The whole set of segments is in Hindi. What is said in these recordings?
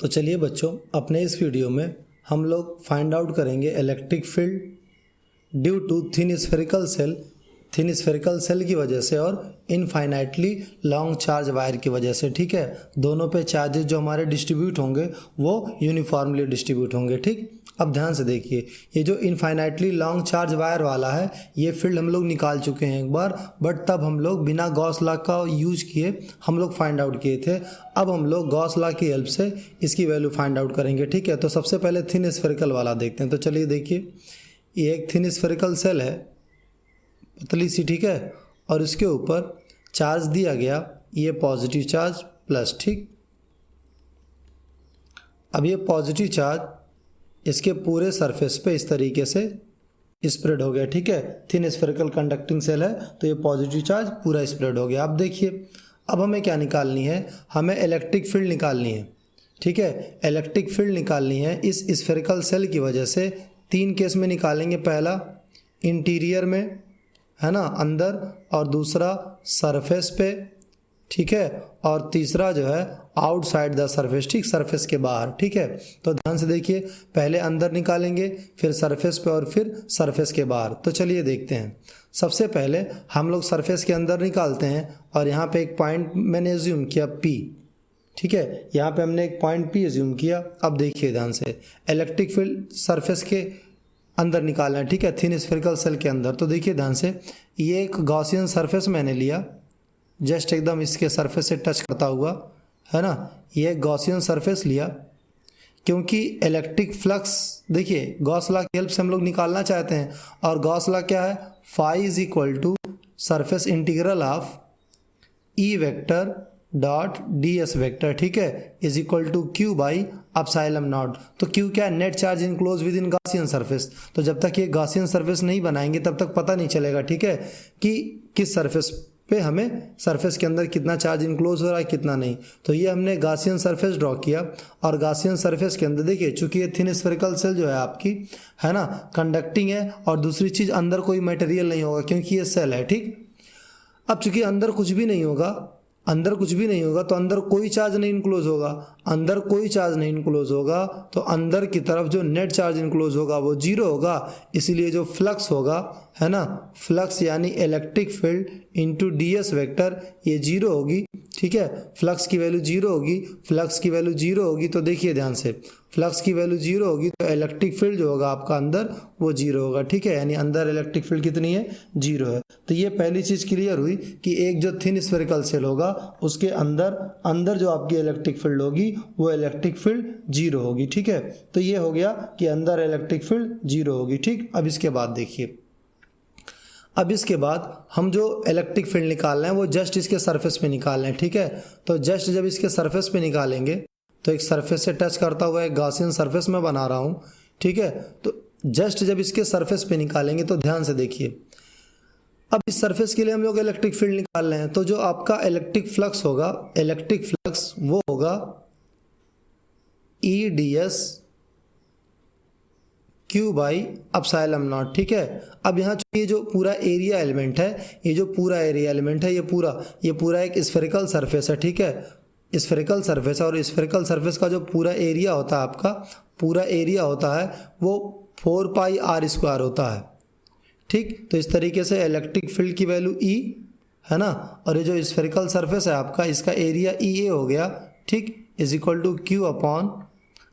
तो चलिए बच्चों, अपने इस वीडियो में हम लोग फाइंड आउट करेंगे electric field due to thin spherical shell की वजह से और इनफाइनाइटली लॉन्ग चार्ज वायर की वजह से। ठीक है, दोनों पे चार्जेस जो हमारे डिस्ट्रीब्यूट होंगे वो यूनिफॉर्मली डिस्ट्रीब्यूट होंगे। ठीक, अब ध्यान से देखिए, ये जो इनफाइनाइटली लॉन्ग चार्ज वायर वाला है ये फील्ड हम लोग निकाल चुके हैं एक बार, बट तब हम लोग बिना गॉस लॉ का यूज किए हम लोग फाइंड आउट किए थे। अब हम लोग गॉस लॉ की हेल्प से इसकी वैल्यू फाइंड आउट करेंगे। ठीक है, तो सबसे पहले थिन स्फेरिकल वाला देखते हैं। तो चलिए देखिए, ये एक थिन स्फेरिकल सेल है, पतली सी, ठीक है, और इसके ऊपर चार्ज दिया गया, ये पॉजिटिव चार्ज प्लस। ठीक, अब ये पॉजिटिव चार्ज इसके पूरे सरफेस पे इस तरीके से स्प्रेड हो गया। ठीक है, थिन स्फेरिकल कंडक्टिंग सेल है तो ये पॉजिटिव चार्ज पूरा स्प्रेड हो गया। अब देखिए, अब हमें क्या निकालनी है, हमें इलेक्ट्रिक फील्ड निकालनी है। ठीक है, इलेक्ट्रिक फील्ड निकालनी है इस स्फेरिकल सेल की वजह से। तीन केस में निकालेंगे, पहला इंटीरियर में है ना, अंदर, और दूसरा सरफेस पे, ठीक है, और तीसरा जो है आउटसाइड द सरफेस, ठीक, सरफेस के बाहर। ठीक है, तो ध्यान से देखिए, पहले अंदर निकालेंगे, फिर सरफेस पे, और फिर सरफेस के बाहर। तो चलिए देखते हैं। सबसे पहले हम लोग सरफेस के अंदर निकालते हैं, और यहाँ पे एक पॉइंट मैंने एज्यूम किया P। ठीक है, यहाँ पे हमने एक पॉइंट P एज्यूम किया। अब देखिए ध्यान से, इलेक्ट्रिक फील्ड सरफेस के अंदर निकालना है। ठीक है, थिन स्फेरिकल सेल के अंदर। तो देखिए ध्यान से, ये एक गॉसियन सरफेस मैंने लिया, जस्ट एकदम इसके सरफेस से टच करता हुआ, है ना, ये गॉसियन सरफेस लिया, क्योंकि इलेक्ट्रिक फ्लक्स देखिए गॉस लॉ की हेल्प से हम लोग निकालना चाहते हैं, और गॉस लॉ क्या है, phi is equal to surface integral of E vector dot D S vector, ठीक है, is equal to Q by epsilon naught. तो क्यू क्या है, net charge enclose within Gaussian surface. तो जब तक ये गॉसियन सरफेस नहीं बनाएंगे तब तक पता नहीं चलेगा, ठीक है, कि किस सरफेस पे हमें सरफेस के अंदर कितना चार्ज इनक्लोज हो रहा है, कितना नहीं। तो ये हमने गॉसियन सरफेस ड्रॉ किया, और गॉसियन सरफेस के अंदर देखिए, चूंकि ये थिन स्फेरिकल सेल जो है आपकी, है ना, कंडक्टिंग है, और दूसरी चीज़ अंदर कोई मटेरियल नहीं होगा क्योंकि ये सेल है। ठीक, अब चूंकि अंदर कुछ भी नहीं होगा, तो अंदर कोई चार्ज नहीं इनक्लोज होगा, तो अंदर की तरफ जो नेट चार्ज इनक्लोज होगा वो जीरो होगा। इसलिए जो फ्लक्स होगा, है ना, फ्लक्स यानी electric field into D S vector, ये जीरो होगी। ठीक है, फ्लक्स की वैल्यू जीरो होगी, तो देखिए ध्यान से, फ्लक्स की वैल्यू जीरो होगी तो इलेक्ट्रिक फील्ड जो होगा आपका अंदर वो जीरो होगा। ठीक है, यानी अंदर इलेक्ट्रिक फील्ड कितनी है, जीरो है। तो ये पहली चीज़ क्लियर हुई कि एक जो थिन स्फेरिकल सेल होगा उसके अंदर जो आपकी इलेक्ट्रिक फील्ड होगी वो इलेक्ट्रिक फील्ड जीरो होगी। ठीक है, तो ये हो गया कि अंदर इलेक्ट्रिक फील्ड जीरो होगी। ठीक, अब इसके बाद देखिए, अब इसके बाद हम जो इलेक्ट्रिक फील्ड निकाल रहे हैं वो जस्ट इसके सरफेस पे निकाल रहे हैं। ठीक है, तो जस्ट जब इसके सरफेस पे निकालेंगे तो एक सरफेस से टच करता हुआ एक गॉसियन सरफेस में बना रहा हूँ। ठीक है, तो जस्ट जब इसके सरफेस पे निकालेंगे तो ध्यान से देखिए, अब इस सरफेस के लिए हम लोग इलेक्ट्रिक फील्ड निकाल रहे हैं, तो जो आपका इलेक्ट्रिक फ्लक्स वो होगा E D S Q by epsilon naught. ठीक है, अब यहाँ ये जो पूरा एरिया एलिमेंट है, ये पूरा एक स्फेरिकल सरफेस है। ठीक है, स्फेरिकल सरफेस है, और स्फेरिकल सरफेस का जो पूरा एरिया होता है आपका, वो 4 पाई आर स्क्वायर होता है। ठीक, तो इस तरीके से इलेक्ट्रिक फील्ड की वैल्यू ई, है ना, और ये जो स्फेरिकल सरफेस है आपका, इसका एरिया ई ए हो गया। ठीक, is equal to Q upon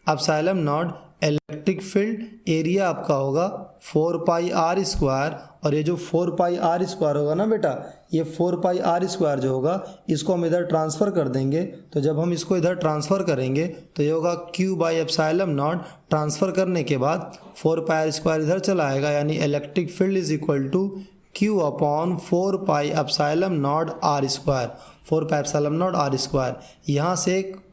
epsilon naught. Electric field area आपका होगा 4 पाई आर स्क्वायर, और ये जो 4 पाई आर स्क्वायर होगा ना बेटा, ये 4 पाई आर स्क्वायर जो होगा इसको हम इधर ट्रांसफ़र कर देंगे। तो जब हम इसको इधर ट्रांसफ़र करेंगे तो ये होगा Q by epsilon not. Transfer करने के बाद 4 पाई आर स्क्वायर इधर चला आएगा, यानी electric field is equal to Q upon 4 pi epsilon naught R square, 4 pi epsilon naught R square. यहाँ से एक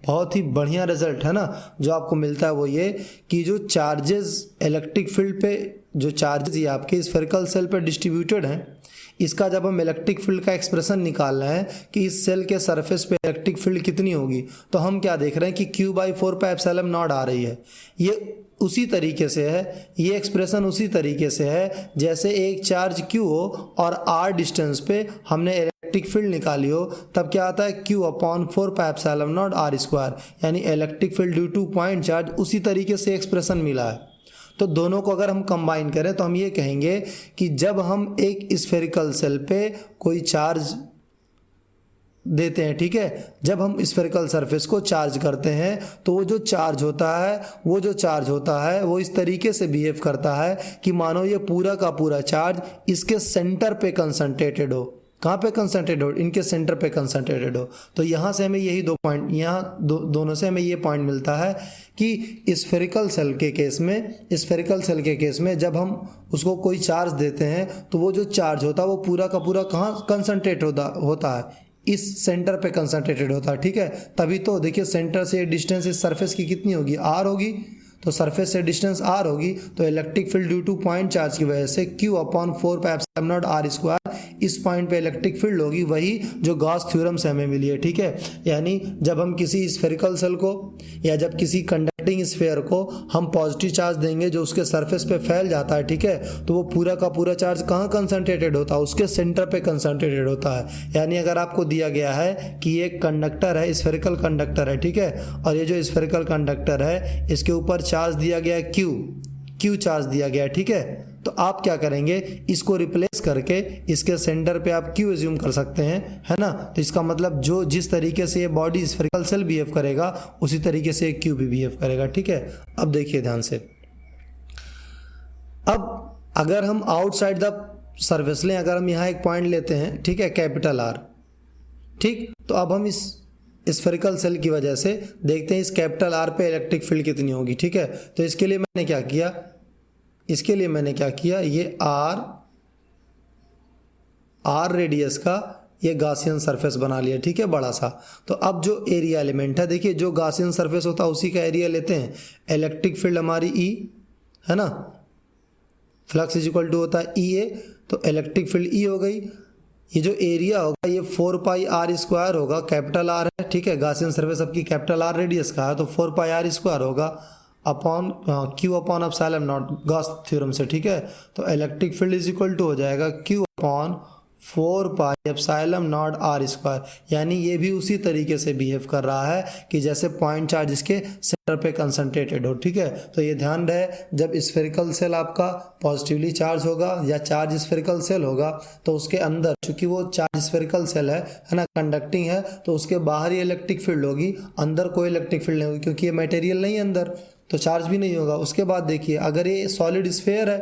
बहुत ही बढ़िया रिजल्ट है ना जो आपको मिलता है, वो ये कि जो चार्जेस इलेक्ट्रिक फील्ड पे, जो चार्जेस ये आपके स्फेरिकल सेल पे डिस्ट्रीब्यूटेड हैं, इसका जब हम इलेक्ट्रिक फील्ड का एक्सप्रेशन निकाल रहे हैं कि इस सेल के सरफेस पे इलेक्ट्रिक फील्ड कितनी होगी, तो हम क्या देख रहे हैं कि Q by 4 pi epsilon naught आ रही है। ये उसी तरीके से है, ये एक्सप्रेशन उसी तरीके से है जैसे एक चार्ज क्यू हो और आर डिस्टेंस पे हमने इलेक्ट्रिक इलेक्ट्रिक फील्ड निकाली हो तब क्या आता है Q/4πε0 r स्क्वायर, यानी electric field due to point charge. उसी तरीके से एक्सप्रेशन मिला है। तो दोनों को अगर हम कंबाइन करें तो हम ये कहेंगे कि जब हम एक स्फेरिकल सेल पे कोई चार्ज देते हैं, ठीक है, जब हम स्फेरिकल सरफेस को चार्ज करते हैं तो वो जो चार्ज होता है वो इस तरीके से बिहेव करता है कि मानो ये पूरा का पूरा चार्ज इसके सेंटर पे कंसंट्रेटेड हो। कहाँ पे कंसंट्रेटेड हो? इनके सेंटर पे कंसंट्रेटेड हो। तो यहाँ से हमें यही 2 पॉइंट, यहाँ दोनों से हमें ये पॉइंट मिलता है कि स्फेरिकल सेल के केस में जब हम उसको कोई चार्ज देते हैं तो वो जो चार्ज होता है वो पूरा का पूरा कहाँ कंसंट्रेट होता है? इस सेंटर पे कंसंट्रेटेड होता है, ठीक है। तभी तो देखिए सेंटर से डिस्टेंस इस सरफेस की कितनी होगी? आर होगी। तो सरफेस से डिस्टेंस आर होगी तो electric field due to point charge की वजह से Q/4πε0 r स्क्वायर इस पॉइंट पे इलेक्ट्रिक फील्ड होगी, वही जो गॉस थ्योरम से हमें मिली है, ठीक है। यानी जब हम किसी स्फेरिकल सेल को या जब किसी कंडक्टिंग स्फीयर को हम पॉजिटिव चार्ज देंगे जो उसके सरफेस पे फैल जाता है, ठीक है, तो वो पूरा का पूरा चार्ज कहाँ कंसंट्रेटेड होता है? उसके सेंटर पे कंसंट्रेटेड होता है। यानी अगर आपको दिया गया है कि ये कंडक्टर है, स्फेरिकल कंडक्टर है, ठीक है, और ये जो स्फेरिकल कंडक्टर है इसके ऊपर चार्ज दिया गया है Q चार्ज दिया गया है, ठीक है, तो आप क्या करेंगे? इसको रिप्लेस करके इसके सेंटर पे आप Q एज्यूम कर सकते हैं, है ना। तो इसका मतलब जो जिस तरीके से ये बॉडी स्फेरिकल सेल बिहेव करेगा उसी तरीके से Q भी बिहेव करेगा, ठीक है। अब देखिए ध्यान से, अब अगर हम आउटसाइड द सरफेस लें, अगर हम यहाँ एक पॉइंट लेते हैं, ठीक है, कैपिटल R, ठीक, तो अब हम इस स्फेरिकल सेल की वजह से देखते हैं इस कैपिटल R पे इलेक्ट्रिक फील्ड कितनी होगी, ठीक है। तो इसके लिए मैंने क्या किया, ये R रेडियस का ये गॉसियन सरफेस बना लिया, ठीक है, बड़ा सा। तो अब जो एरिया एलिमेंट है, देखिए जो गॉसियन सरफेस होता है उसी का एरिया लेते हैं। इलेक्ट्रिक फील्ड हमारी E है ना, फ्लक्स इज इक्वल टू होता है EA, तो इलेक्ट्रिक फील्ड E हो गई। ये जो एरिया होगा ये 4πr स्क्वायर होगा, कैपिटल R है, ठीक है, गॉसियन सरफेस आपकी कैपिटल R रेडियस का है तो 4πr स्क्वायर होगा अपॉन Q/ε0 गॉस थ्योरम से, ठीक है। तो electric field is equal to हो जाएगा Q/4πε0 r स्क्वायर। यानी ये भी उसी तरीके से बिहेव कर रहा है कि जैसे पॉइंट चार्ज इसके सेंटर पे कंसंट्रेटेड हो, ठीक है। तो ये ध्यान रहे, जब स्फेरिकल सेल आपका पॉजिटिवली चार्ज होगा या चार्ज स्फेरिकल सेल होगा तो उसके अंदर, चूंकि वो चार्ज स्फेरिकल सेल है ना, कंडक्टिंग है, तो उसके बाहर ही इलेक्ट्रिक फील्ड होगी, अंदर कोई इलेक्ट्रिक फील्ड नहीं होगी क्योंकि ये मटेरियल नहीं है अंदर, तो चार्ज भी नहीं होगा। उसके बाद देखिए अगर ये सॉलिड स्फेयर है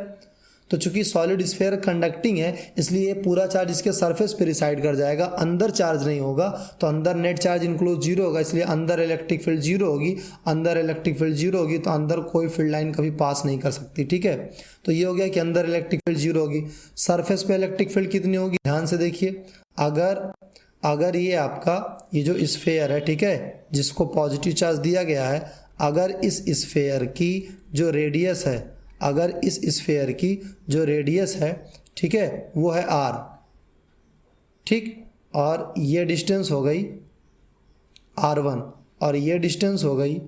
तो चूंकि सॉलिड स्फेयर कंडक्टिंग है इसलिए पूरा चार्ज इसके सरफेस पे रिसाइड कर जाएगा, अंदर चार्ज नहीं होगा, तो अंदर नेट चार्ज इंक्लोज 0 होगा, इसलिए अंदर इलेक्ट्रिक फील्ड 0 होगी। अंदर इलेक्ट्रिक फील्ड 0 होगी तो अंदर कोई फील्ड लाइन कभी पास नहीं कर सकती, ठीक है। तो ये हो गया कि अंदर इलेक्ट्रिक फील्ड 0 होगी। सरफेस पे इलेक्ट्रिक फील्ड कितनी होगी? ध्यान से देखिए, अगर ये आपका ये जो स्फेयर है, ठीक है, जिसको पॉजिटिव चार्ज दिया गया है, अगर इस स्फेयर की जो रेडियस है, ठीक है, वो है R, ठीक, और ये डिस्टेंस हो गई R1 और ये डिस्टेंस हो गई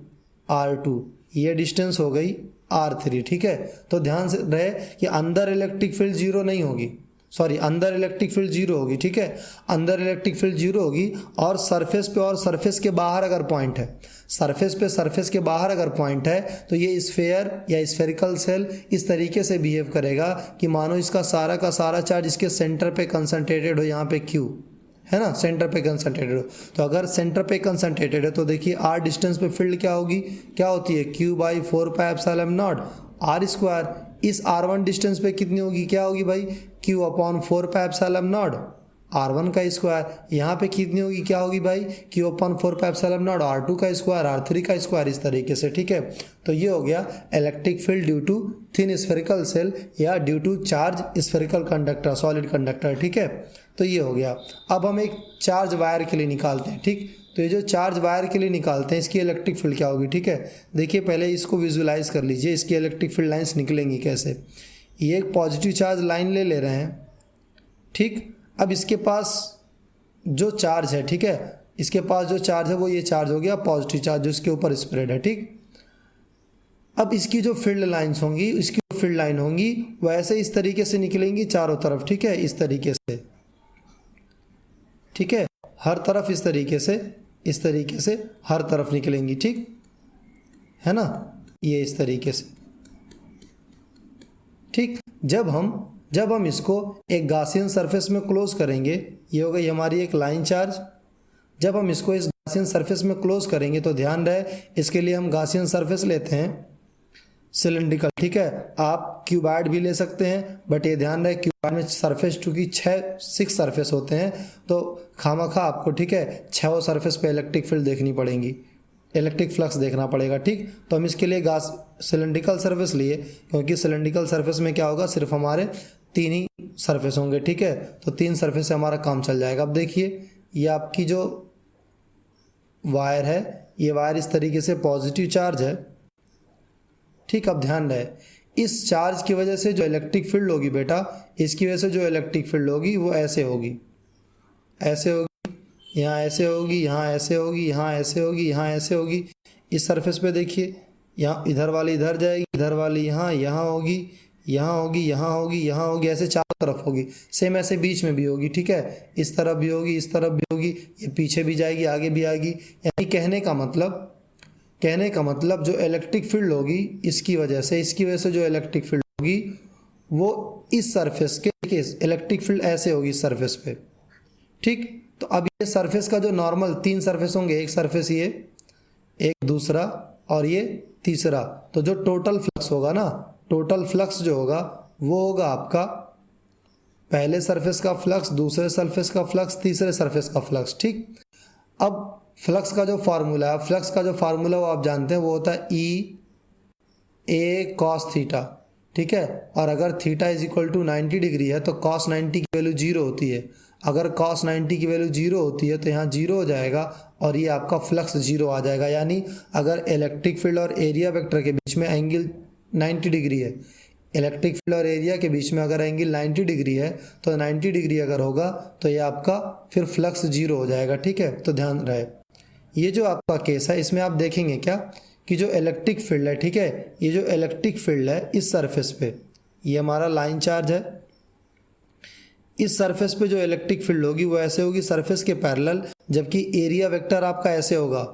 R2, ये डिस्टेंस हो गई R3, ठीक है। तो ध्यान से रहे कि अंदर इलेक्ट्रिक फील्ड 0 नहीं होगी, अंदर इलेक्ट्रिक फील्ड 0 होगी, ठीक है, अंदर इलेक्ट्रिक फील्ड 0 होगी। और सरफेस पे और सरफेस के बाहर अगर पॉइंट है, सरफेस के बाहर अगर पॉइंट है तो ये स्फेयर या स्फेरिकल सेल इस तरीके से बिहेव करेगा कि मानो इसका सारा का सारा चार्ज इसके सेंटर पे कंसंट्रेटेड हो, यहाँ पे Q है ना, सेंटर पे कंसंट्रेटेड हो। तो अगर सेंटर पे कंसंट्रेटेड है तो देखिए R डिस्टेंस पे फील्ड क्या होती है Q/4πε0 r स्क्वायर। इस R1 डिस्टेंस पे कितनी होगी, क्या होगी भाई, Q/4πε0 R1 का स्क्वायर। यहाँ पे कितनी होगी, क्या होगी भाई, Q/4πε0 R2 का स्क्वायर, R3 का स्क्वायर, इस तरीके से, ठीक है। तो ये हो गया electric field due to thin spherical shell या due to charge spherical conductor, solid conductor, ठीक है। तो ये हो गया। अब हम एक चार्ज वायर के लिए निकालते हैं, ठीक। तो ये जो चार्ज वायर के लिए निकालते हैं इसकी इलेक्ट्रिक फील्ड क्या होगी, ठीक है। देखिए पहले इसको विजुलाइज कर लीजिए, इसकी इलेक्ट्रिक फील्ड लाइंस निकलेंगी कैसे। ये एक पॉजिटिव चार्ज लाइन ले रहे हैं, ठीक। अब इसके पास जो चार्ज है, ठीक है, इसके पास जो चार्ज है वो ये चार्ज हो गया पॉजिटिव चार्ज जो इसके ऊपर स्प्रेड है, ठीक। अब इसकी जो फील्ड लाइंस होंगी, इसकी फील्ड लाइन होंगी वो ऐसे इस तरीके से निकलेंगी चारों तरफ, ठीक है, इस तरीके से। ठीक है, हर तरफ इस तरीके से हर तरफ निकलेंगी, ठीक है ना, ये इस तरीके से, ठीक। जब हम इसको एक गॉसियन सरफेस में क्लोज करेंगे, ये हो गई हमारी एक लाइन चार्ज। जब हम इसको इस गॉसियन सरफेस में क्लोज करेंगे तो ध्यान रहे इसके लिए हम गॉसियन सरफेस लेते हैं सिलेंड्रिकल, ठीक है। आप क्यूबॉइड भी ले सकते हैं, बट ये ध्यान रहे क्यूबॉइड में सरफेस चूंकि 6 सरफेस होते हैं तो खामखा आपको, ठीक है, 6 सरफेस पे इलेक्ट्रिक फील्ड देखनी पड़ेंगी, इलेक्ट्रिक फ्लक्स देखना पड़ेगा, ठीक। तो हम इसके लिए सिलेंड्रिकल सरफेस लिए, क्योंकि सिलेंड्रिकल सरफेस में क्या होगा, सिर्फ हमारे 3 ही सरफेस होंगे, ठीक है। तो 3 सरफेस से हमारा काम चल जाएगा। अब देखिए ये आपकी जो वायर है, ये वायर इस तरीके से पॉजिटिव चार्ज है, ठीक। अब ध्यान रहे इस चार्ज की वजह से जो इलेक्ट्रिक फील्ड होगी बेटा, इसकी वजह से जो इलेक्ट्रिक फील्ड होगी वो ऐसे होगी, ऐसे होगी, यहाँ ऐसे होगी, यहाँ ऐसे होगी, यहाँ ऐसे होगी, यहाँ ऐसे होगी। इस सरफेस पे देखिए, यहाँ इधर वाली इधर जाएगी, इधर वाली यहाँ, यहाँ होगी, यहाँ होगी, यहाँ होगी, यहाँ होगी, ऐसे चारों तरफ होगी। सेम ऐसे बीच में भी होगी, ठीक है, इस तरफ भी होगी, इस तरफ भी होगी, ये पीछे भी जाएगी, आगे भी आएगी। यानी कहने का मतलब जो इलेक्ट्रिक फील्ड होगी इसकी वजह से जो इलेक्ट्रिक फील्ड होगी वो इस सरफेस के, इलेक्ट्रिक फील्ड ऐसे होगी इस सरफेस पे, ठीक। तो अब ये सरफेस का जो नॉर्मल 3 सरफेस होंगे, एक सरफेस ये, एक दूसरा और ये तीसरा, तो जो टोटल फ्लक्स होगा ना, टोटल फ्लक्स जो होगा वो होगा आपका पहले सरफेस का फ्लक्स, दूसरे सरफेस का फ्लक्स, तीसरे सरफेस का फ्लक्स, ठीक। अब फ्लक्स का जो फार्मूला है, वो आप जानते हैं, वो होता है E cos थीटा, ठीक है। और अगर theta is equal to 90 degree है तो cos 90 की वैल्यू 0 होती है। अगर cos 90 की वैल्यू 0 होती है तो यहाँ 0 हो जाएगा और ये आपका फ्लक्स 0 आ जाएगा। यानी अगर इलेक्ट्रिक फील्ड और एरिया वेक्टर के बीच में एंगल 90 डिग्री है, इलेक्ट्रिक फील्ड और एरिया के बीच में अगर एंगल 90 डिग्री है तो 90 डिग्री अगर होगा तो ये आपका फिर फ्लक्स 0 हो जाएगा, ठीक है। तो ध्यान रहे ये जो आपका केस है इसमें आप देखेंगे क्या कि जो इलेक्ट्रिक फील्ड है, ठीक है, ये जो इलेक्ट्रिक फील्ड है इस सरफेस पे, ये हमारा लाइन चार्ज है, इस सरफेस पे जो इलेक्ट्रिक फील्ड होगी वो ऐसे होगी सरफेस के पैरेलल, जबकि एरिया वेक्टर आपका ऐसे होगा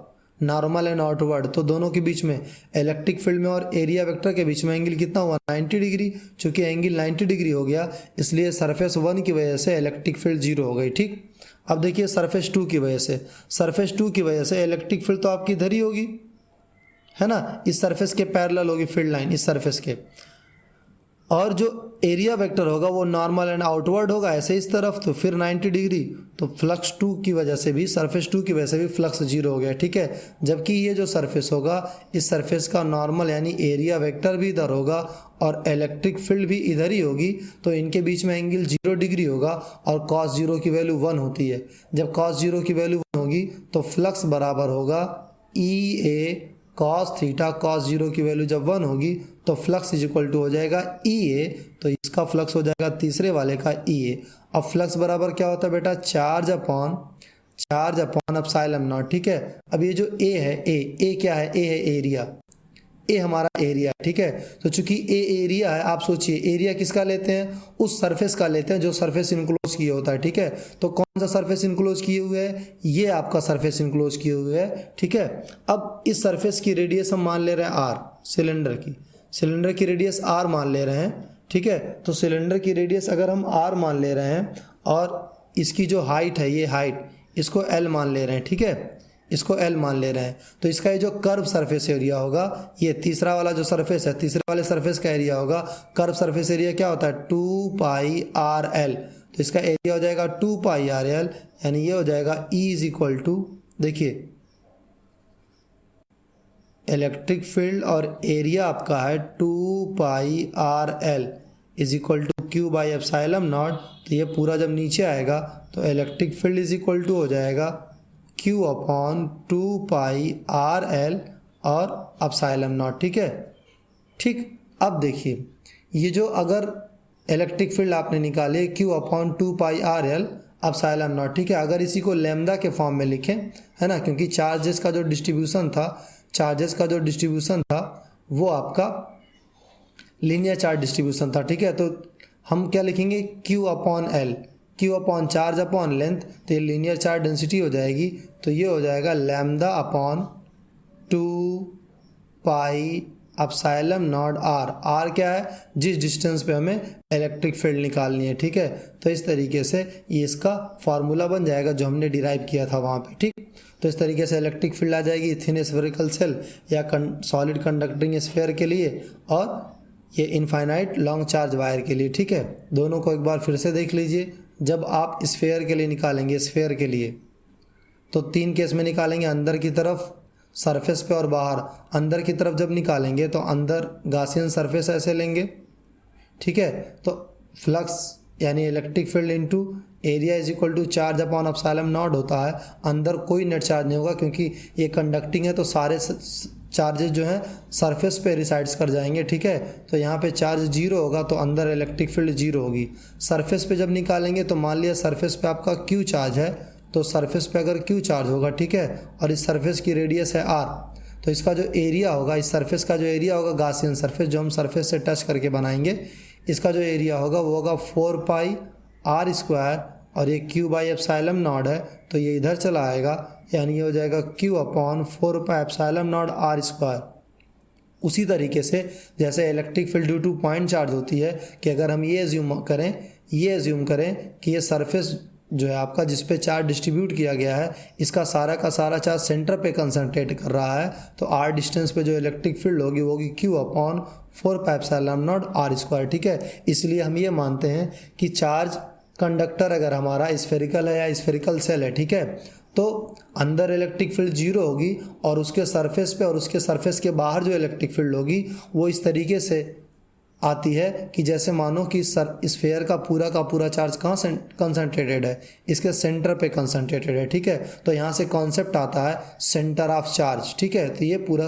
नॉर्मल एंड आउटवर्ड। तो दोनों के बीच में, इलेक्ट्रिक फील्ड में और एरिया वेक्टर के बीच में एंगल कितना हुआ, 90 डिग्री। चूंकि एंगल 90 डिग्री हो गया इसलिए सरफेस 1 की वजह से इलेक्ट्रिक फील्ड 0 हो गई, ठीक। अब देखिए सरफेस 2 की वजह से इलेक्ट्रिक फील्ड तो आपकी इधर ही होगी, है ना, इस सरफेस के पैरेलल होगी फील्ड लाइन, इस सरफेस के। और जो एरिया वेक्टर होगा वो नॉर्मल एंड आउटवर्ड होगा ऐसे इस तरफ, तो फिर 90 डिग्री, तो फ्लक्स 2 की वजह से भी, सरफेस 2 की वजह से भी फ्लक्स 0 हो गया, ठीक है। जबकि ये जो सरफेस होगा इस सरफेस का नॉर्मल यानी एरिया वेक्टर भी इधर होगा और इलेक्ट्रिक फील्ड भी इधर ही होगी, तो इनके बीच में एंगल 0 डिग्री होगा और cos 0 की वैल्यू 1 होती है। जब cos 0 की वैल्यू 1 होगी तो फ्लक्स बराबर होगा EA cos थीटा, cos 0 की वैल्यू जब 1 होगी तो फ्लक्स इज इक्वल टू हो जाएगा EA, तो इसका फ्लक्स हो जाएगा तीसरे वाले का EA। अब फ्लक्स बराबर क्या होता है बेटा, चार्ज अपॉन एप्सिलॉन नॉट, ठीक है। अब ये जो A है, A क्या है, A है एरिया, ए हमारा एरिया, ठीक है। तो चूंकि ए एरिया है, आप सोचिए एरिया किसका लेते हैं, उस सरफेस का लेते हैं जो सरफेस इनक्लोज किए होता है, ठीक है। तो कौन सा सरफेस इनक्लोज किए हुए है, ये आपका सरफेस इनक्लोज किए हुए है, ठीक है। अब इस सरफेस की रेडियस हम मान ले रहे हैं R, सिलेंडर की रेडियस R मान ले रहे हैं, ठीक है। तो सिलेंडर की रेडियस अगर हम R मान ले रहे हैं और इसकी जो हाइट है, ये हाइट इसको L मान ले रहे हैं, ठीक है, इसको L मान ले रहे हैं, तो इसका ये जो कर्व सरफेस एरिया होगा, ये तीसरा वाला जो सरफेस है, तीसरे वाले सरफेस का एरिया होगा, कर्व सरफेस एरिया क्या होता है 2πRL, तो इसका एरिया हो जाएगा 2πRL, यानी ये हो जाएगा E इज इक्वल टू, देखिए इलेक्ट्रिक फील्ड और एरिया आपका है 2πRL is equal to Q by epsilon naught. तो ये पूरा जब नीचे आएगा तो electric field is equal to हो जाएगा Q अपॉन 2πRL और एप्सिलॉन नॉट, ठीक है, ठीक। अब देखिए ये जो अगर इलेक्ट्रिक फील्ड आपने निकाले Q upon 2πRL epsilon naught, ठीक है। अगर इसी को लैम्डा के फॉर्म में लिखें, है ना, क्योंकि चार्जेस का जो डिस्ट्रीब्यूशन था वो आपका लीनियर चार्ज डिस्ट्रीब्यूशन था, ठीक है। तो हम क्या लिखेंगे Q upon L, Q upon charge upon length, तो ये लीनियर चार्ज डेंसिटी हो जाएगी। तो ये हो जाएगा lambda upon 2 pi epsilon naught R. R क्या है, जिस डिस्टेंस पे हमें इलेक्ट्रिक फील्ड निकालनी है, ठीक है। तो इस तरीके से ये इसका फॉर्मूला बन जाएगा जो हमने डिराइव किया था वहाँ पे, ठीक। तो इस तरीके से इलेक्ट्रिक फील्ड आ जाएगी थिन स्फेरिकल सेल या सॉलिड कंडक्टिंग स्फीयर के लिए और ये इनफाइनाइट लॉन्ग चार्ज वायर के लिए, ठीक है। दोनों को एक बार फिर से देख लीजिए। जब आप स्फीयर के लिए निकालेंगे, स्फीयर के लिए, तो 3 केस में निकालेंगे, अंदर की तरफ, सरफेस पे और बाहर। अंदर की तरफ जब निकालेंगे तो अंदर गासियन सरफेस ऐसे लेंगे, ठीक है। तो फ्लक्स यानी electric field into area is equal to charge upon epsilon naught होता है। अंदर कोई नेट चार्ज नहीं होगा क्योंकि ये कंडक्टिंग है, तो सारे चार्जेस जो हैं सरफेस पे रिसाइड्स कर जाएंगे, ठीक है। तो यहाँ पे चार्ज 0 होगा तो अंदर इलेक्ट्रिक फील्ड 0 होगी। सरफेस पे जब निकालेंगे तो मान लिया सरफेस पे आपका क्यू चार्ज है, तो सरफेस पे अगर क्यू चार्ज होगा, ठीक है, और इस सरफेस की रेडियस है आर, तो इसका जो एरिया होगा, इस सरफेस का जो एरिया होगा, गासियन सरफेस जो हम सरफेस से टच करके बनाएंगे, इसका जो एरिया होगा वो होगा 4 पाई आर स्क्वायर, और ये क्यू बाई एप्सिलॉन नॉट है तो ये इधर चला आएगा, यानी ये हो जाएगा Q upon 4 pi epsilon naught R square. उसी तरीके से जैसे electric field due to point charge होती है कि अगर हम ये एज्यूम करें कि ये सरफेस जो है आपका जिस पे चार्ज डिस्ट्रीब्यूट किया गया है, इसका सारा का सारा चार्ज सेंटर पे कंसंट्रेट कर रहा है, तो आर डिस्टेंस पे जो इलेक्ट्रिक फील्ड होगी वो होगी Q upon 4 pi epsilon naught R square, ठीक है। इसलिए हम ये मानते हैं कि चार्ज कंडक्टर अगर हमारा स्फेरिकल है या स्फेरिकल सेल है, ठीक है, तो अंदर इलेक्ट्रिक फील्ड 0 होगी और उसके सरफेस पे और उसके सरफेस के बाहर जो इलेक्ट्रिक फील्ड होगी वो इस तरीके से आती है कि जैसे मानो कि स्फेयर का पूरा चार्ज कहाँ कंसंट्रेटेड है, इसके सेंटर पे कंसंट्रेटेड है, ठीक है। तो यहाँ से कॉन्सेप्ट आता है सेंटर ऑफ चार्ज, ठीक है। तो ये पूरा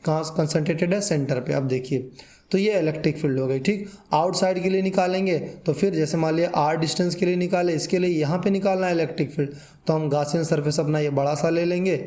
कहाँ कंसंट्रेटेड है, सेंटर पे। अब देखिए, तो ये इलेक्ट्रिक फील्ड हो गई, ठीक। आउटसाइड के लिए निकालेंगे तो फिर जैसे मान लिया आर डिस्टेंस के लिए निकाले, इसके लिए यहाँ पे निकालना है इलेक्ट्रिक फील्ड, तो हम गासियन सरफेस अपना ये बड़ा सा ले लेंगे,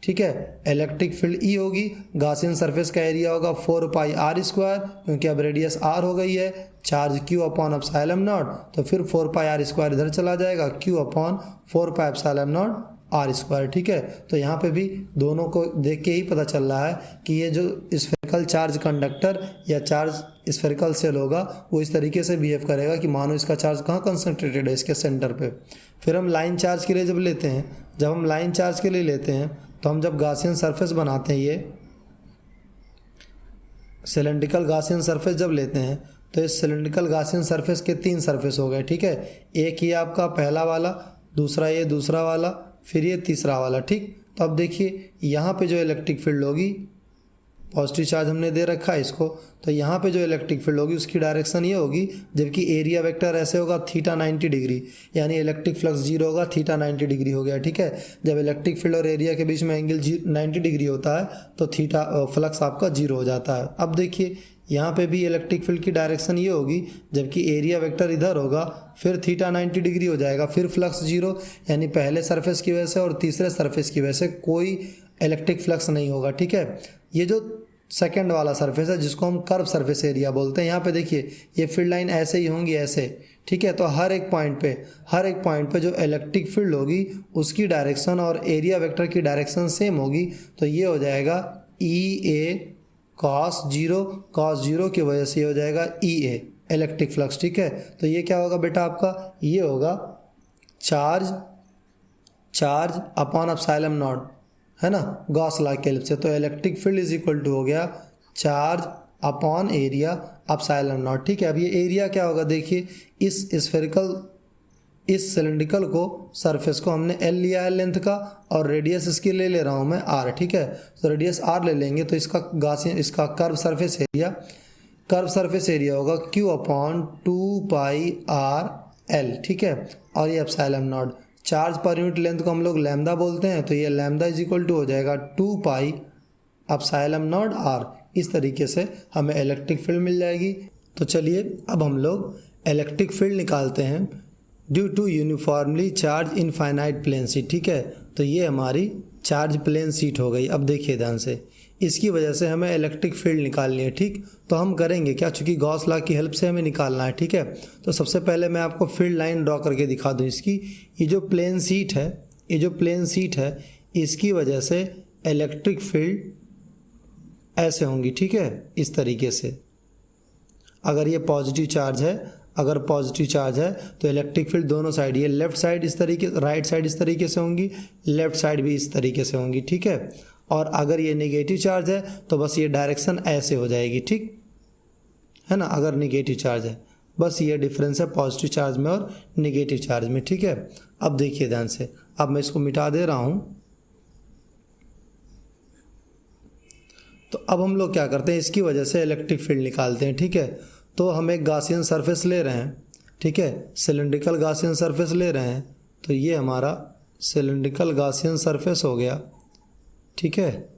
ठीक है। इलेक्ट्रिक फील्ड ई होगी, गासियन सरफेस का एरिया होगा 4 पाई आर स्क्वायर, क्योंकि अब रेडियस आर हो गई है, charge Q upon epsilon naught, तो फिर 4 पाई आर स्क्वायर इधर चला जाएगा, Q upon 4 pi epsilon naught R square, ठीक है। तो यहाँ पे भी दोनों को देख के ही पता चल रहा है कि ये जो स्फेरिकल चार्ज कंडक्टर या चार्ज स्फेरिकल सेल होगा वो इस तरीके से बिहेव करेगा कि मानो इसका चार्ज कहाँ कंसंट्रेटेड है, इसके सेंटर पे। फिर हम लाइन चार्ज के लिए जब हम लाइन चार्ज के लिए लेते हैं तो हम जब गासियन सरफेस बनाते हैं, ये सिलेंड्रिकल गासियन सरफेस जब लेते हैं तो इस सिलेंड्रिकल गासियन सरफेस के 3 सरफेस हो गए, ठीक है। एक ये आपका पहला वाला, दूसरा ये दूसरा वाला, फिर ये तीसरा वाला, ठीक। तो अब देखिए यहाँ पे जो इलेक्ट्रिक फील्ड होगी, पॉजिटिव चार्ज हमने दे रखा है इसको, तो यहाँ पे जो इलेक्ट्रिक फील्ड होगी उसकी डायरेक्शन ये होगी, जबकि एरिया वेक्टर ऐसे होगा थीटा 90 डिग्री, यानी इलेक्ट्रिक फ्लक्स 0 होगा, थीटा 90 डिग्री हो गया, ठीक है। जब इलेक्ट्रिक फील्ड और एरिया के बीच में एंगल 90 डिग्री होता है तो थीटा फ्लक्स आपका 0 हो जाता है। अब देखिए यहाँ पे भी इलेक्ट्रिक फील्ड की डायरेक्शन ये होगी, जबकि एरिया वेक्टर इधर होगा, फिर थीटा 90 डिग्री हो जाएगा, फिर फ्लक्स 0, यानी पहले सरफेस की वजह से और तीसरे सरफेस की वजह से कोई इलेक्ट्रिक फ्लक्स नहीं होगा, ठीक है। ये जो सेकंड वाला सरफेस है जिसको हम कर्व सरफेस एरिया बोलते हैं, यहाँ पे देखिए ये फील्ड लाइन ऐसे ही होंगी, ऐसे, ठीक है। तो हर एक पॉइंट पे जो इलेक्ट्रिक फील्ड होगी उसकी डायरेक्शन और एरिया वेक्टर की डायरेक्शन सेम होगी, तो ये हो जाएगा ई ए cos 0 की वजह से ये हो जाएगा ई ए इलेक्ट्रिक फ्लक्स, ठीक है। तो ये क्या होगा बेटा आपका, ये होगा चार्ज अपॉन एप्सिलॉन नॉट, है ना, गॉस लॉ के हेल्प से। तो electric field is equal to हो गया charge upon area epsilon naught, ठीक है। अब ये एरिया क्या होगा, देखिए इस सिलेंड्रिकल को सरफेस को हमने एल लिया है लेंथ का, और रेडियस इसकी ले रहा हूँ मैं आर, ठीक है। तो रेडियस आर ले लेंगे तो इसका कर्व सरफेस एरिया होगा क्यू अपॉन 2 पाई आर एल, ठीक है। और ये epsilon not, charge per unit length को हम लोग लैम्डा बोलते हैं, तो ये लैम्डा इज इक्वल टू हो जाएगा 2 पाई एप्सिलॉन नॉट आर। इस तरीके से हमें इलेक्ट्रिक फील्ड मिल जाएगी। तो चलिए अब हम लोग इलेक्ट्रिक फील्ड निकालते हैं due to uniformly charge infinite plane sheet, ठीक है। तो ये हमारी चार्ज प्लेन शीट हो गई। अब देखिए ध्यान से, इसकी वजह से हमें इलेक्ट्रिक फील्ड निकालनी है, ठीक। तो हम करेंगे क्या, चूँकि गॉस लॉ की हेल्प से हमें निकालना है, ठीक है। तो सबसे पहले मैं आपको फील्ड लाइन ड्रॉ करके दिखा दूँ इसकी। ये जो प्लेन शीट है, ये जो प्लेन शीट है, इसकी वजह से इलेक्ट्रिक फील्ड ऐसे होंगी, ठीक है, इस तरीके से। अगर ये पॉजिटिव चार्ज है, अगर पॉजिटिव चार्ज है तो इलेक्ट्रिक फील्ड दोनों साइड, ये लेफ्ट साइड इस तरीके, राइट साइड इस तरीके से होंगी, लेफ्ट साइड भी इस तरीके से होंगी, ठीक है। और अगर ये नेगेटिव चार्ज है तो बस ये डायरेक्शन ऐसे हो जाएगी, ठीक है ना। अगर नेगेटिव चार्ज है, बस ये डिफरेंस है पॉजिटिव चार्ज में और नेगेटिव चार्ज में, ठीक है। अब देखिए ध्यान से, अब मैं इसको मिटा दे रहा हूँ। तो अब हम लोग क्या करते हैं, इसकी वजह से इलेक्ट्रिक फील्ड निकालते हैं, ठीक है। तो हम एक गॉसियन सरफेस ले रहे हैं, ठीक है, सिलिंड्रिकल गॉसियन सरफेस ले रहे हैं। तो ये हमारा सिलिंड्रिकल गॉसियन सरफेस हो गया, ठीक है।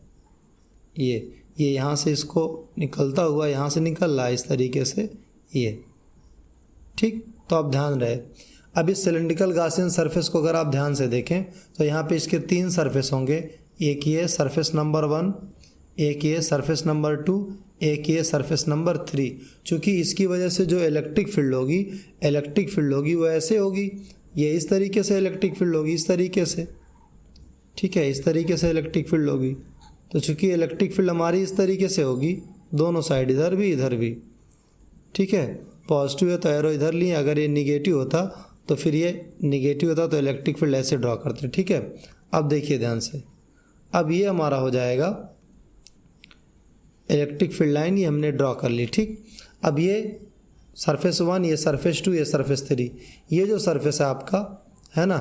ये यहाँ से इसको निकलता हुआ यहाँ से निकल रहा है इस तरीके से, ये, ठीक। तो आप ध्यान रहे, अब इस सिलिंड्रिकल गॉसियन सरफेस को अगर आप ध्यान से देखें तो यहाँ पे इसके 3 सरफेस होंगे। एक ये सरफेस नंबर 1, एक ये सरफेस नंबर 2, एक ये सरफेस नंबर 3। चूँकि इसकी वजह से जो इलेक्ट्रिक फील्ड होगी वो ऐसे होगी, ये इस तरीके से इलेक्ट्रिक फील्ड होगी, इस तरीके से, ठीक है, इस तरीके से इलेक्ट्रिक फील्ड होगी। तो चूँकि इलेक्ट्रिक फील्ड हमारी इस तरीके से होगी, दोनों साइड, इधर भी, ठीक है। पॉजिटिव है तो एरो इधर लिए, अगर ये निगेटिव होता तो फिर ये निगेटिव होता तो इलेक्ट्रिक फील्ड ऐसे ड्रॉ करते, ठीक है। अब देखिए ध्यान से, अब ये हमारा हो जाएगा इलेक्ट्रिक फील्ड लाइन, ये हमने ड्रॉ कर ली, ठीक। अब ये सरफेस 1, ये सरफेस 2, ये सरफेस 3, ये जो सरफेस है आपका, है ना,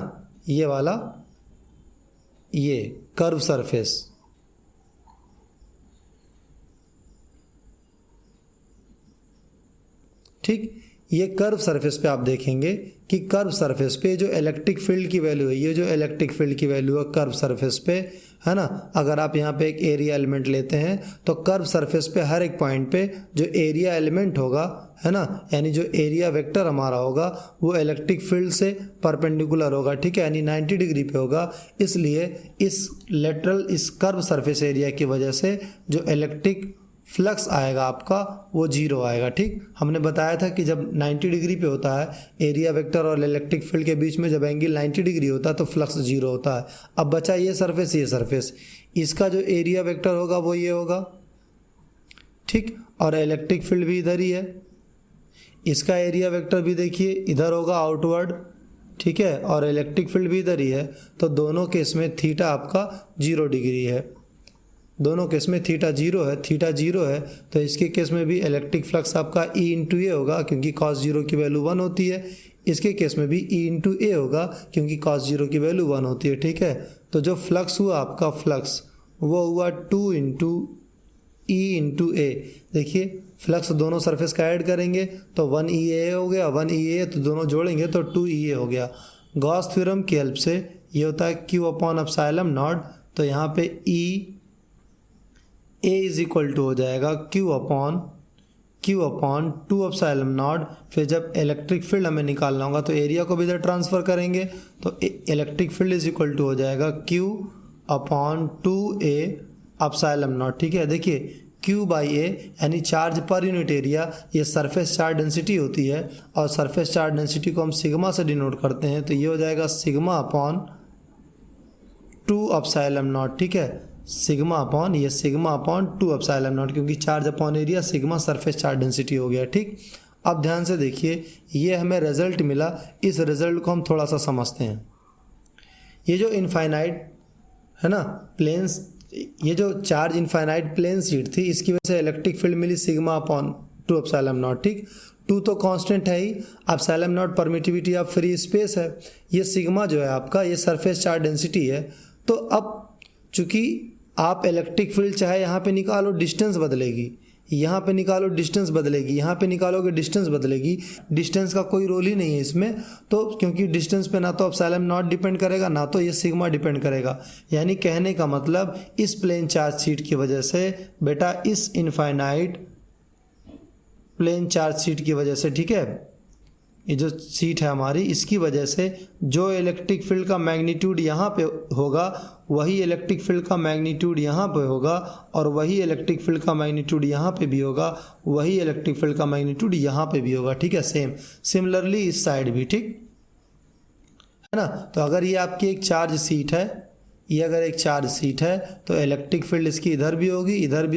ये वाला, ये कर्व सरफेस, ठीक। ये कर्व सरफेस पे आप देखेंगे कि कर्व सरफेस पे जो इलेक्ट्रिक फील्ड की वैल्यू है, ये जो इलेक्ट्रिक फील्ड की वैल्यू है कर्व सरफेस पे, है ना। अगर आप यहाँ पे एक एरिया एलिमेंट लेते हैं तो कर्व सरफेस पे हर एक पॉइंट पे जो एरिया एलिमेंट होगा, है ना, यानी जो एरिया वेक्टर हमारा होगा वो इलेक्ट्रिक फील्ड से परपेंडिकुलर होगा, ठीक है, यानी 90 डिग्री पे होगा। इसलिए इस लेटरल, इस कर्व सरफेस एरिया की वजह से जो इलेक्ट्रिक फ्लक्स आएगा आपका वो 0 आएगा, ठीक। हमने बताया था कि जब 90 डिग्री पे होता है एरिया वेक्टर और इलेक्ट्रिक फील्ड के बीच में, जब एंगल 90 डिग्री होता है तो फ्लक्स 0 होता है। अब बचा ये सरफेस, इसका जो एरिया वेक्टर होगा वो ये होगा, ठीक। और इलेक्ट्रिक फील्ड भी इधर ही है, इसका एरिया वेक्टर भी देखिए इधर होगा आउटवर्ड, ठीक है, और इलेक्ट्रिक फील्ड भी इधर ही है। तो दोनों केस में थीटा आपका 0 डिग्री है, दोनों केस में थीटा 0 है, तो इसके केस में भी इलेक्ट्रिक फ्लक्स आपका E इंटू ए होगा, क्योंकि cos 0 की वैल्यू 1 होती है। इसके केस में भी E इंटू ए होगा, क्योंकि cos 0 की वैल्यू 1 होती है, ठीक है। तो जो फ्लक्स हुआ आपका फ्लक्स, वो हुआ 2 इंटू E इंटू ए। देखिए फ्लक्स दोनों सरफेस का ऐड करेंगे तो 1EA हो गया, 1EA, तो दोनों जोड़ेंगे तो 2EA हो गया। गॉस थ्योरम की हेल्प से ये होता है Q अपॉन एप्सिलॉन नॉट। तो यहाँ पे A इज इक्वल टू हो जाएगा Q अपॉन 2 एप्सिलॉन नॉट। फिर जब इलेक्ट्रिक फील्ड हमें निकालना होगा तो एरिया को भी इधर ट्रांसफ़र करेंगे, तो electric field is equal to हो जाएगा Q upon 2A epsilon naught, ठीक है। देखिए Q बाई A यानी चार्ज पर यूनिट एरिया, ये सरफेस चार्ज डेंसिटी होती है, और सरफेस चार्ज डेंसिटी को हम सिग्मा से डिनोट करते हैं। तो ये हो जाएगा सिग्मा अपॉन 2 एप्सिलॉन नॉट, ठीक है, सिग्मा अपॉन 2 एप्सिलॉन नॉट, क्योंकि charge upon area sigma surface charge density हो गया, ठीक। अब ध्यान से देखिए, ये हमें रिजल्ट मिला, इस रिजल्ट को हम थोड़ा सा समझते हैं। ये जो इनफाइनाइट है ना प्लेन्स, ये जो चार्ज इनफाइनाइट प्लेन शीट थी, इसकी वजह से इलेक्ट्रिक फील्ड मिली सिग्मा अपॉन 2 एप्सिलॉन नॉट, ठीक। 2 तो कांस्टेंट है ही, epsilon naught permittivity of free space है, ये सिग्मा जो है आपका ये सरफेस चार्ज डेंसिटी है। तो अब चूंकि आप इलेक्ट्रिक फील्ड चाहे यहाँ पे निकालो डिस्टेंस बदलेगी, यहाँ पे निकालो डिस्टेंस बदलेगी, यहाँ पे निकालोगे डिस्टेंस बदलेगी, डिस्टेंस का कोई रोल ही नहीं है इसमें। तो क्योंकि डिस्टेंस पे ना तो एप्सिलॉन नॉट डिपेंड करेगा, ना तो ये सिग्मा डिपेंड करेगा। यानी कहने का मतलब इस प्लेन चार्ज शीट की वजह से बेटा, इस इनफाइनाइट प्लेन चार्ज शीट की वजह से, ठीक है, ये जो शीट है हमारी, इसकी वजह से जो इलेक्ट्रिक फील्ड का मैग्नीट्यूड यहाँ पे होगा वही इलेक्ट्रिक फील्ड का मैग्नीट्यूड यहाँ पे होगा और वही इलेक्ट्रिक फील्ड का मैग्नीट्यूड यहाँ पे भी होगा, वही इलेक्ट्रिक फील्ड का मैग्नीट्यूड यहाँ पे भी होगा, ठीक है। सिमिलरली इस साइड भी, ठीक है ना। तो अगर ये आपकी एक चार्ज शीट है, ये अगर एक चार्ज शीट है तो इलेक्ट्रिक फील्ड इसकी इधर भी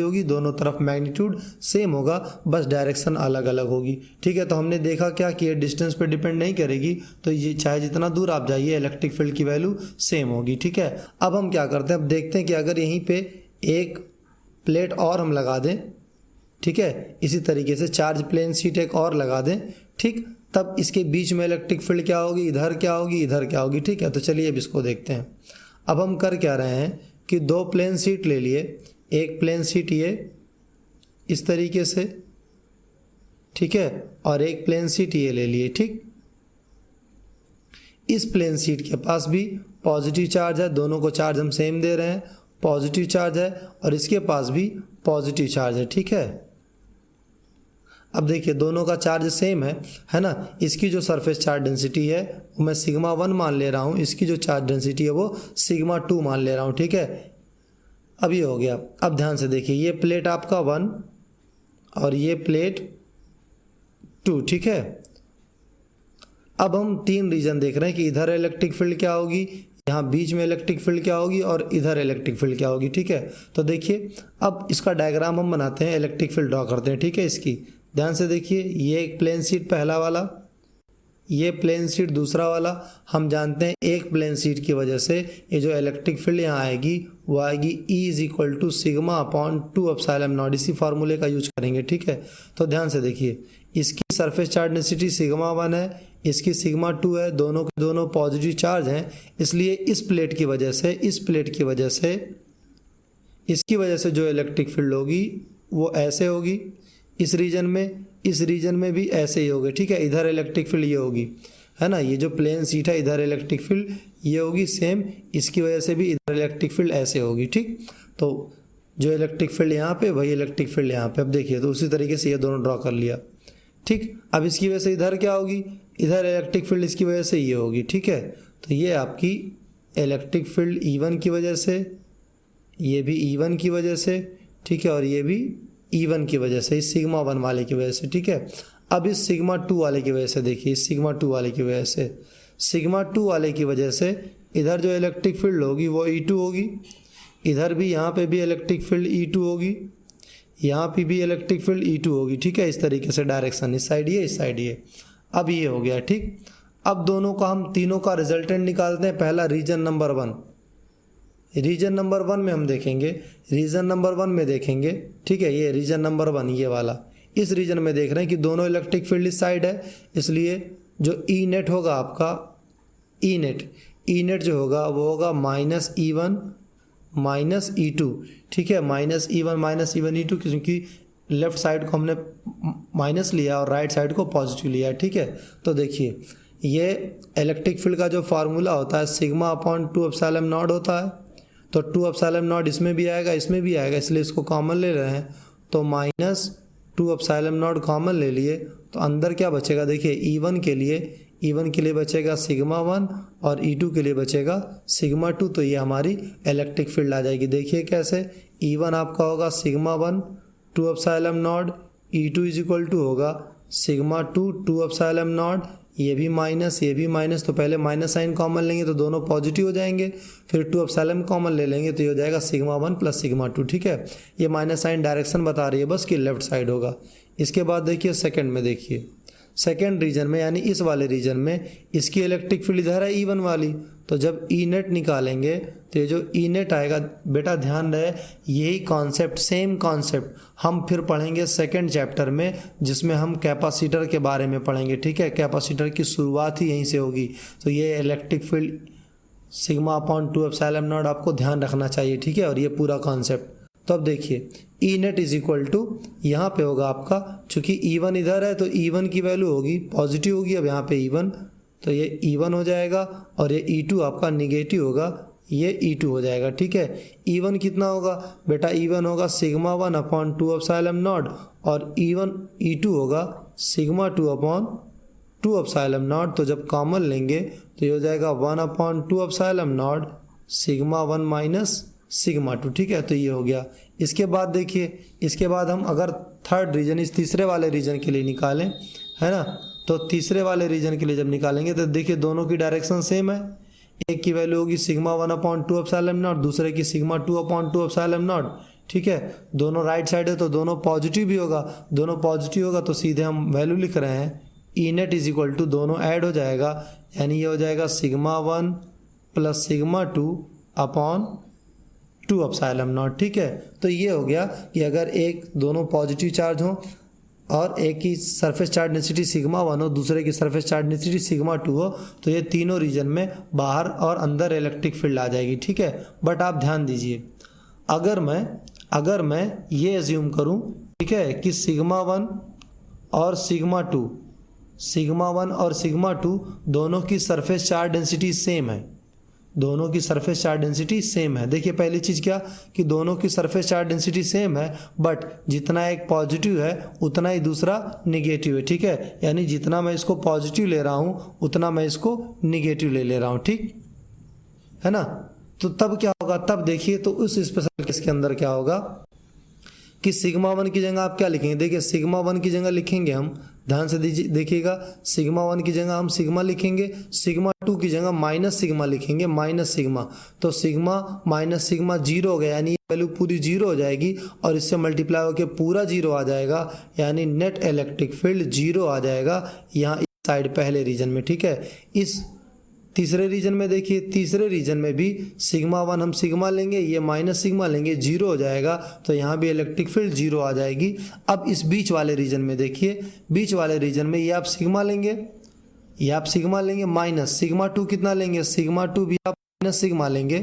होगी, दोनों तरफ मैग्नीट्यूड सेम होगा, बस डायरेक्शन अलग अलग होगी, ठीक है। तो हमने देखा क्या कि ये डिस्टेंस पे डिपेंड नहीं करेगी, तो ये चाहे जितना दूर आप जाइए इलेक्ट्रिक फील्ड की वैल्यू सेम होगी, ठीक है। अब हम क्या करते हैं, अब देखते हैं कि अगर यहीं पे एक प्लेट और हम लगा दें, ठीक है, इसी तरीके से चार्ज प्लेन शीट एक और लगा दें, ठीक, तब इसके बीच में इलेक्ट्रिक फील्ड क्या होगी, इधर क्या होगी, इधर क्या होगी, ठीक है। तो चलिए अब इसको देखते हैं। अब हम कर क्या रहे हैं कि दो प्लेन शीट ले लिए, एक प्लेन शीट ये इस तरीके से, ठीक है, और एक प्लेन शीट ये ले लिए, ठीक। इस प्लेन शीट के पास भी पॉजिटिव चार्ज है, दोनों को चार्ज हम सेम दे रहे हैं, पॉजिटिव चार्ज है, और इसके पास भी पॉजिटिव चार्ज है, ठीक है। अब देखिए दोनों का चार्ज सेम है ना। इसकी जो सरफेस चार्ज डेंसिटी है वो मैं सिग्मा 1 मान ले रहा हूँ, इसकी जो चार्ज डेंसिटी है वो सिग्मा 2 मान ले रहा हूँ, ठीक है। अब ये हो गया। अब ध्यान से देखिए, ये प्लेट आपका 1 और ये प्लेट 2, ठीक है। अब हम 3 रीजन देख रहे हैं कि इधर इलेक्ट्रिक फील्ड क्या होगी, यहाँ बीच में इलेक्ट्रिक फील्ड क्या होगी और इधर इलेक्ट्रिक फील्ड क्या होगी, ठीक है। तो देखिए अब इसका डायग्राम हम बनाते हैं, इलेक्ट्रिक फील्ड ड्रॉ करते हैं, ठीक है। इसकी ध्यान से देखिए, ये एक प्लेन शीट पहला वाला, ये प्लेन शीट दूसरा वाला। हम जानते हैं एक प्लेन शीट की वजह से ये जो इलेक्ट्रिक फील्ड यहाँ आएगी वो आएगी E = sigma upon 2 epsilon not, इसी फार्मूले का यूज करेंगे, ठीक है। तो ध्यान से देखिए, इसकी सरफेस चार्ज डेंसिटी सिग्मा 1 है, इसकी सिग्मा 2 है, दोनों के दोनों पॉजिटिव चार्ज हैं, इसलिए इस प्लेट की वजह से, इस प्लेट की वजह से, इसकी वजह से जो इलेक्ट्रिक फील्ड होगी वो ऐसे होगी, इस रीजन में भी ऐसे ही होगी, ठीक है। इधर इलेक्ट्रिक फील्ड ये होगी, है ना, ये जो प्लेन शीट है इधर इलेक्ट्रिक फील्ड ये होगी सेम, इसकी वजह से भी इधर इलेक्ट्रिक फील्ड ऐसे होगी, ठीक। तो जो इलेक्ट्रिक फील्ड यहाँ पे वही इलेक्ट्रिक फील्ड यहाँ पे। अब देखिए तो उसी तरीके से ये दोनों ड्रॉ कर लिया, ठीक। अब इसकी वजह से इधर क्या होगी, इधर इलेक्ट्रिक फील्ड इसकी वजह से ये होगी, ठीक है। तो ये आपकी इलेक्ट्रिक फील्ड E1 की वजह से, ये भी E1 की वजह से, ठीक है, और ये भी E1 की वजह से, इस सिग्मा 1 वाले की वजह से, ठीक है। अब इस सिग्मा 2 वाले की वजह से देखिए, इस सिग्मा 2 वाले की वजह से, सिग्मा 2 वाले की वजह से इधर जो इलेक्ट्रिक फील्ड होगी वो E2 होगी, इधर भी यहाँ पे भी इलेक्ट्रिक फील्ड E2 होगी, यहाँ पे भी इलेक्ट्रिक फील्ड E2 होगी, ठीक है। इस तरीके से डायरेक्शन, इस साइड ये, इस साइड ये। अब ये हो गया, ठीक। अब दोनों का हम तीनों का रिजल्टेंट निकालते हैं। पहला रीजन नंबर 1, रीजन नंबर 1 में हम देखेंगे, रीजन नंबर 1 में देखेंगे, ठीक है। ये रीजन नंबर 1 ये वाला, इस रीजन में देख रहे हैं कि दोनों इलेक्ट्रिक फील्ड इस साइड है, इसलिए जो ई नेट होगा आपका, ई नेट जो होगा वो होगा -E1 -E2, ठीक है। -E1 E2, क्योंकि लेफ्ट साइड को हमने माइनस लिया और राइट साइड को पॉजिटिव लिया, ठीक है। तो देखिए ये इलेक्ट्रिक फील्ड का जो फार्मूला होता है सिग्मा अपॉन 2 एप्सिलॉन नॉट होता है, तो 2 एप्सिलॉन नॉट इसमें भी आएगा, इसमें भी आएगा, इसलिए इसको कॉमन ले रहे हैं, तो -2 एप्सिलॉन नॉट कॉमन ले लिए, तो अंदर क्या बचेगा, देखिए E1 के लिए बचेगा सिग्मा 1 और E2 के लिए बचेगा सिग्मा 2, तो ये हमारी इलेक्ट्रिक फील्ड आ जाएगी। देखिए कैसे, E1 आपका होगा सिग्मा 1 2 एप्सिलॉन नॉट, E2 = होगा सिग्मा 2 एप्सिलॉन नॉट, ये भी माइनस, तो पहले माइनस साइन कॉमन लेंगे तो दोनों पॉजिटिव हो जाएंगे, फिर 2 एप्सिलॉन कॉमन ले लेंगे तो ये हो जाएगा सिग्मा 1 + सिग्मा 2, ठीक है। ये माइनस साइन डायरेक्शन बता रही है बस कि लेफ्ट साइड होगा। इसके बाद देखिए सेकंड में, देखिए सेकंड रीजन में यानी इस वाले रीजन में इसकी इलेक्ट्रिक फील्ड इधर है E1 वाली, तो जब ई नेट निकालेंगे तो ये जो ई नेट आएगा, बेटा ध्यान रहे यही कॉन्सेप्ट, सेम कॉन्सेप्ट हम फिर पढ़ेंगे सेकंड चैप्टर में, जिसमें हम कैपेसिटर के बारे में पढ़ेंगे, ठीक है। कैपेसिटर की शुरुआत ही यहीं से होगी, तो ये electric field sigma upon 2 epsilon not आपको ध्यान रखना चाहिए, ठीक है। और ये पूरा कॉन्सेप्ट, तो अब देखिए ई नेट = यहाँ पे होगा आपका, चूँकि E1 इधर है तो E1 की वैल्यू होगी पॉजिटिव होगी, अब यहाँ पे E1, तो ये E1 हो जाएगा, और ये E2 आपका निगेटिव होगा, ये E2 हो जाएगा, ठीक है। E1 कितना होगा बेटा, E1 होगा सिग्मा 1 अपॉन 2 एप्सिलॉन नॉट, और E2 होगा सिग्मा 2 अपॉन 2 एप्सिलॉन नॉट, तो जब कॉमन लेंगे तो ये हो जाएगा 1 upon 2 epsilon not sigma 1 minus sigma 2, ठीक है। तो ये हो गया। इसके बाद देखिए, इसके बाद हम अगर थर्ड रीजन, इस तीसरे वाले रीजन के लिए निकालें, है ना, तो तीसरे वाले रीजन के लिए जब निकालेंगे तो देखिए दोनों की डायरेक्शन सेम है। एक की वैल्यू होगी सिग्मा 1/2 एप्सिलॉन नॉट, दूसरे की सिग्मा 2/2 एप्सिलॉन नॉट, ठीक है। दोनों राइट साइड है तो दोनों पॉजिटिव भी होगा, दोनों पॉजिटिव होगा तो सीधे हम वैल्यू लिख रहे हैं E net is equal to, दोनों ऐड हो जाएगा, यानी ये हो जाएगा sigma 1 plus sigma 2/2 epsilon naught, ठीक है। तो ये हो गया कि अगर एक दोनों पॉजिटिव चार्ज हो और एक की सरफेस चार्ज डेंसिटी सिग्मा 1 हो, दूसरे की सरफेस चार्ज डेंसिटी सिग्मा 2 हो, तो ये तीनों रीजन में बाहर और अंदर इलेक्ट्रिक फील्ड आ जाएगी, ठीक है। बट आप ध्यान दीजिए, अगर मैं ये एज्यूम करूं, ठीक है, कि सिग्मा 1 और सिग्मा 2 दोनों की सरफेस चार्ज डेंसिटी सेम है, दोनों की सरफेस चार्ज डेंसिटी सेम है। देखिए पहली चीज़ क्या कि दोनों की सरफेस चार्ज डेंसिटी सेम है, बट जितना एक पॉजिटिव है उतना ही दूसरा निगेटिव है, ठीक है। यानी जितना मैं इसको पॉजिटिव ले रहा हूँ उतना मैं इसको निगेटिव ले रहा हूँ, ठीक है ना। तो तब क्या होगा, तब देखिए तो उस स्पेशल केस के अंदर क्या होगा कि सिग्मा 1 की जगह आप क्या लिखेंगे, देखिए सिग्मा 1 की जगह लिखेंगे हम, ध्यान से देखिएगा, सिग्मा 1 की जगह हम सिग्मा लिखेंगे, सिग्मा 2 की जगह माइनस सिग्मा लिखेंगे, माइनस सिग्मा। तो सिग्मा माइनस सिग्मा 0 हो गया, यानी वैल्यू पूरी 0 हो जाएगी और इससे मल्टीप्लाई होकर पूरा 0 आ जाएगा, यानी नेट इलेक्ट्रिक फील्ड 0 आ जाएगा यहाँ इस साइड पहले रीजन में, ठीक है। इस तीसरे रीजन में देखिए, तीसरे रीजन में भी सिग्मा 1 हम सिग्मा लेंगे, ये माइनस सिग्मा लेंगे, 0 हो जाएगा, तो यहाँ भी इलेक्ट्रिक फील्ड 0 आ जाएगी। अब इस बीच वाले रीजन में देखिए, बीच वाले रीजन में ये आप सिग्मा लेंगे, ये आप सिग्मा लेंगे माइनस सिग्मा 2 कितना लेंगे, सिग्मा 2 भी आप माइनस सिग्मा लेंगे,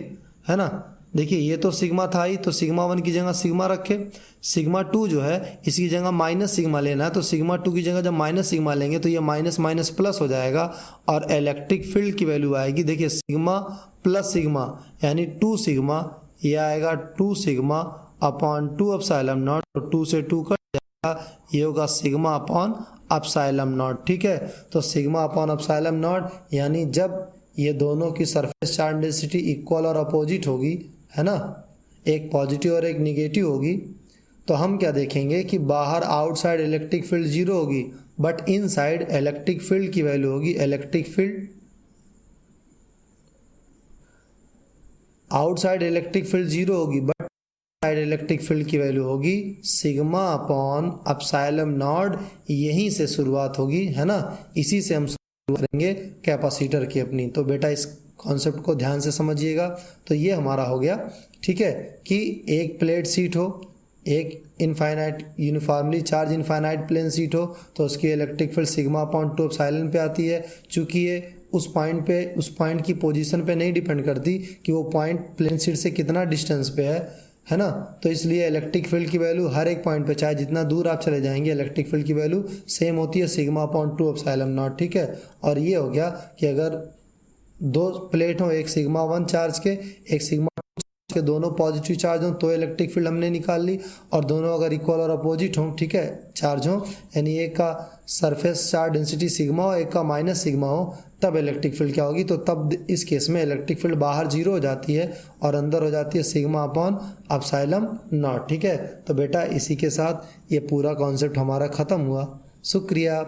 है ना। देखिए ये तो सिग्मा था ही, तो सिग्मा 1 की जगह सिग्मा रखे, सिग्मा 2 जो है इसकी जगह माइनस सिग्मा लेना है, तो सिग्मा 2 की जगह जब माइनस सिग्मा लेंगे तो ये माइनस माइनस प्लस हो जाएगा और इलेक्ट्रिक फील्ड की वैल्यू आएगी, देखिए सिग्मा प्लस सिग्मा यानी 2 सिग्मा, ये आएगा 2 सिग्मा अपॉन 2 एप्सिलॉन नॉट, तो 2 से 2 कट जाएगा, ये होगा सिग्मा अपॉन एप्सिलॉन नॉट, ठीक है। तो सिग्मा अपॉन एप्सिलॉन नॉट यानी जब ये दोनों की सरफेस चार्ज डेंसिटी इक्वल और अपोजिट होगी, है ना, एक पॉजिटिव और एक निगेटिव होगी, तो हम क्या देखेंगे कि बाहर आउटसाइड इलेक्ट्रिक फील्ड 0 होगी, बट इनसाइड इलेक्ट्रिक फील्ड की वैल्यू होगी, electric field outside electric field 0 होगी, बट साइड इलेक्ट्रिक फील्ड की वैल्यू होगी सिग्मा अपॉन एप्सिलॉन नॉट, यहीं से शुरुआत होगी, है ना, इसी से हम शुरू करेंगे कैपेसिटर की अपनी। तो बेटा इस कॉन्सेप्ट को ध्यान से समझिएगा। तो ये हमारा हो गया, ठीक है, कि एक प्लेट सीट हो, एक infinite uniformly charge infinite plane sheet हो, तो उसकी electric field sigma upon 2 epsilon पे आती है। चूंकि ये उस पॉइंट की पोजीशन पे नहीं डिपेंड करती कि वो पॉइंट प्लेन सीट से कितना डिस्टेंस पे है ना, तो इसलिए इलेक्ट्रिक फील्ड की वैल्यू हर एक पॉइंट पे, चाहे जितना दूर आप चले जाएंगे, इलेक्ट्रिक फील्ड की वैल्यू सेम होती है सिग्मा अपॉन 2 एप्सिलॉन नॉट, ठीक है। और ये हो गया कि अगर दो प्लेट हो, एक सिग्मा 1 चार्ज के, एक सिग्मा 2 के, दोनों पॉजिटिव चार्ज हो तो इलेक्ट्रिक फील्ड हमने निकाल ली, और दोनों अगर इक्वल और अपोजिट हो, ठीक है, चार्ज हो, यानी एक का सरफेस चार्ज डेंसिटी सिग्मा हो, एक का माइनस सिग्मा हो, तब इलेक्ट्रिक फील्ड क्या होगी, तो तब इस केस में इलेक्ट्रिक फील्ड बाहर 0 हो जाती है और अंदर हो जाती है सिग्मा अपॉन एप्सिलॉन नॉट, ठीक है। तो बेटा इसी के साथ ये पूरा कॉन्सेप्ट हमारा ख़त्म हुआ। शुक्रिया।